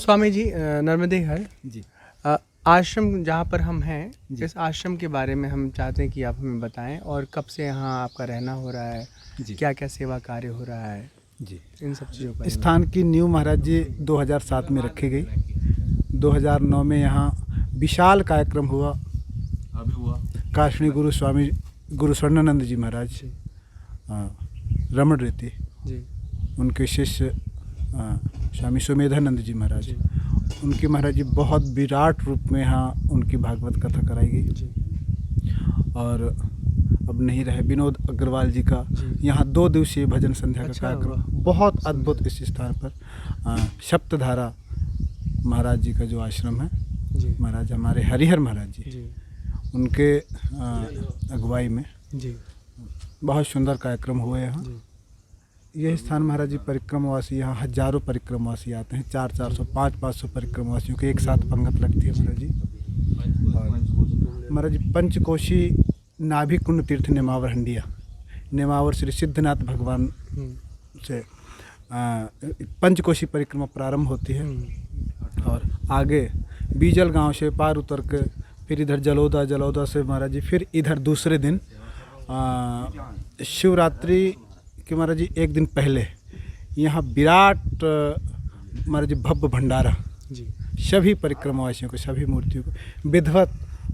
स्वामी जी नर्मदे हर जी। आश्रम जहाँ पर हम हैं, इस आश्रम के बारे में हम चाहते हैं कि आप हमें बताएं और कब से यहाँ आपका रहना हो रहा है, क्या क्या सेवा कार्य हो रहा है जी। इन सब चीज़ों पर। स्थान की नींव महाराज जी 2007 में रखी गई। 2009 में यहाँ विशाल कार्यक्रम हुआ। अभी हुआ काशनी गुरु स्वामी गुरु स्वर्णानंद जी महाराज रमण रीति जी, उनके शिष्य स्वामी सुमेधानंद जी महाराज जी, उनकी महाराज जी बहुत विराट रूप में यहाँ उनकी भागवत कथा कराई गई। जी, और अब नहीं रहे विनोद अग्रवाल जी का जी। यहाँ 2 दिवसीय भजन संध्या का अच्छा, कार्यक्रम वाह। बहुत अद्भुत इस स्थान पर सप्तधारा महाराज जी का जो आश्रम है, जी, महाराज हमारे हरिहर महाराज जी जी, उनके अगुवाई में जी, बहुत सुंदर कार्यक्रम हुए यहाँ। जी, यह स्थान महाराज जी परिक्रमवासी यहाँ हजारों परिक्रमवासी आते हैं। 400-400 500-500 परिक्रमवासियों की एक साथ पंगत लगती है महाराज जी। और महाराज जी पंचकोशी नाभि कुंड तीर्थ नेमावर हंडिया नेमावर श्री सिद्धनाथ भगवान से पंचकोशी परिक्रमा प्रारंभ होती है। और आगे बीजल गांव से पार उतर के फिर इधर जलौदा से महाराज जी फिर इधर दूसरे दिन शिवरात्रि के महाराज जी एक दिन पहले यहाँ विराट महाराज जी भव्य भंडारा जी। सभी परिक्रमावासियों को, सभी मूर्तियों को विधिवत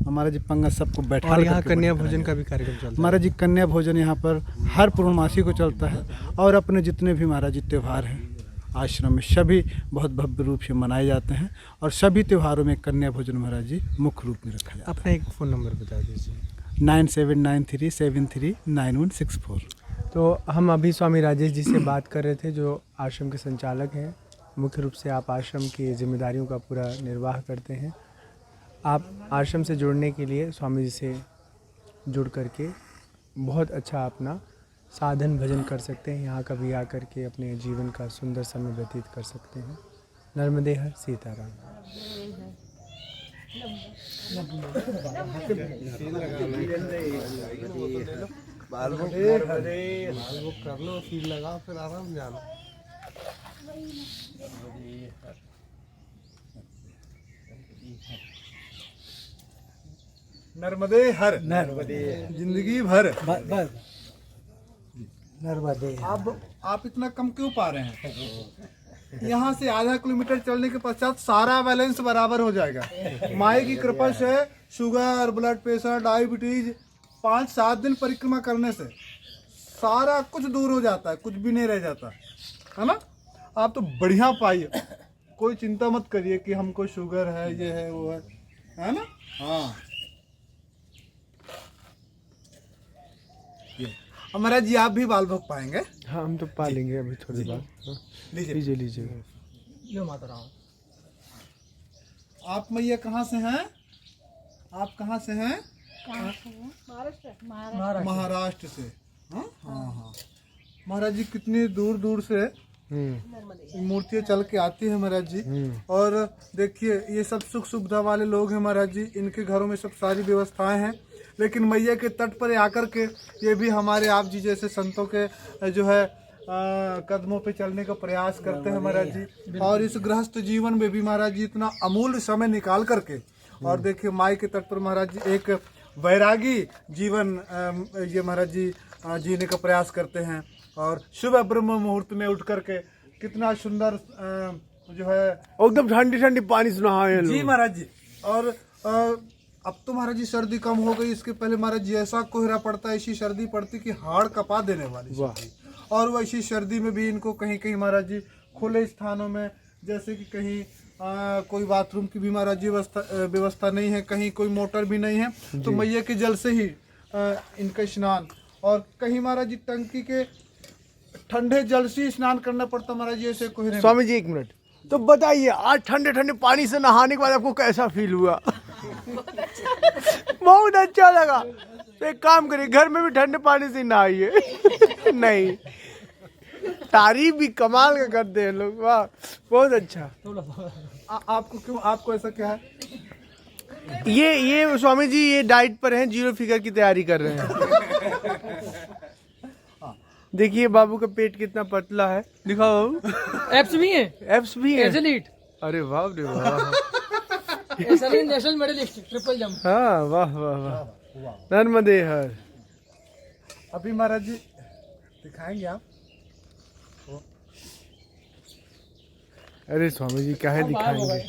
महाराज जी पंगत सबको बैठा और यहाँ कन्या भोजन का भी कार्यक्रम चलता है। महाराज जी कन्या भोजन यहाँ पर हर पूर्णमासी को चलता है। और अपने जितने भी महाराज जी त्यौहार हैं आश्रम में सभी बहुत भव्य रूप से मनाए जाते हैं। और सभी त्योहारों में कन्या भोजन महाराज जी मुख्य रूप में रखा जाता है। अपना एक फ़ोन नंबर बता दीजिए। 9793739164। तो हम अभी स्वामी राजेश जी से बात कर रहे थे, जो आश्रम के संचालक हैं। मुख्य रूप से आप आश्रम की जिम्मेदारियों का पूरा निर्वाह करते हैं। आप आश्रम से जुड़ने के लिए स्वामी जी से जुड़ करके बहुत अच्छा अपना साधन भजन कर सकते हैं। यहाँ कभी आकर के अपने जीवन का सुंदर समय व्यतीत कर सकते हैं। नर्मदे हर सीताराम। बाल बुक कर लो, फील लगा, फिर आराम जाना। नर्मदे हर नर्मदे जिंदगी भर नर्मदे। अब आप इतना कम क्यों पा रहे हैं? यहाँ से आधा किलोमीटर चलने के पश्चात सारा बैलेंस बराबर हो जाएगा। माई की कृपा से शुगर, ब्लड प्रेशर, डायबिटीज 5-7 दिन परिक्रमा करने से सारा कुछ दूर हो जाता है, कुछ भी नहीं रह जाता है ना। आप तो बढ़िया पाइए, कोई चिंता मत करिए कि हमको शुगर है, ये है, वो है ना। हाँ हमारा जी आप भी बाल भोग पाएंगे। हाँ, हम तो पा लेंगे अभी थोड़ी बार। लीजिए लीजिए। यो माता राम। आप मैया कहाँ से हैं? आप कहाँ से हैं? महाराष्ट्र से। हाँ हाँ हाँ। महाराज जी कितनी दूर दूर से मूर्तियाँ चल के आती है महाराज जी। और देखिए ये सब सुख सुविधा वाले लोग हैं महाराज जी। इनके घरों में सब सारी व्यवस्थाएं हैं, लेकिन मैया के तट पर आकर के ये भी हमारे आप जी जैसे संतों के जो है कदमों पे चलने का प्रयास करते हैं महाराज जी। और इस गृहस्थ जीवन में भी महाराज जी इतना अमूल्य समय निकाल करके और देखिए माई के तट पर महाराज जी एक वैरागी जीवन ये महाराज जी जीने का प्रयास करते हैं। और सुबह ब्रह्म मुहूर्त में उठ करके कितना सुंदर जो है एकदम ठंडी ठंडी पानी से नहाए जी महाराज जी। और अब तो महाराज जी सर्दी कम हो गई, इसके पहले महाराज जी ऐसा कोहरा पड़ता है, ऐसी सर्दी पड़ती कि हाड़ कपा देने वाली सर्दी। और वैसी सर्दी में भी इनको कहीं कहीं महाराज जी खुले स्थानों में, जैसे कि कहीं कोई बाथरूम की भी महाराज जी व्यवस्था नहीं है, कहीं कोई मोटर भी नहीं है, तो मैया के जल से ही इनका स्नान। और कहीं महाराज जी टंकी के ठंडे जल से स्नान करना पड़ता महाराज जी ऐसे कोहरे में। स्वामी जी एक मिनट, तो बताइए आज ठंडे ठंडे पानी से नहाने के बाद आपको कैसा फील हुआ? बहुत अच्छा लगा। तो एक काम करिए, घर में भी ठंडे पानी से नहाइए। नहीं, तारीफ भी कमाल का करते हैं लोग। वाह, बहुत अच्छा। आपको क्यों, आपको ऐसा क्या है? ये स्वामी जी ये डाइट पर हैं, 0 फिगर की तैयारी कर रहे हैं। देखिए बाबू का पेट कितना पतला है, दिखाओ बाबू। एप्स भी हैं, एप्स भी है। एजलीट अरे वाह रे वाह, नेशनल मेडलिस्ट ट्रिपल जंप। हाँ वाह वाह वाह, नर्मदे हर। अभी महाराज जी दिखाएंगे आप। अरे स्वामी जी क्या है दिखाएंगे।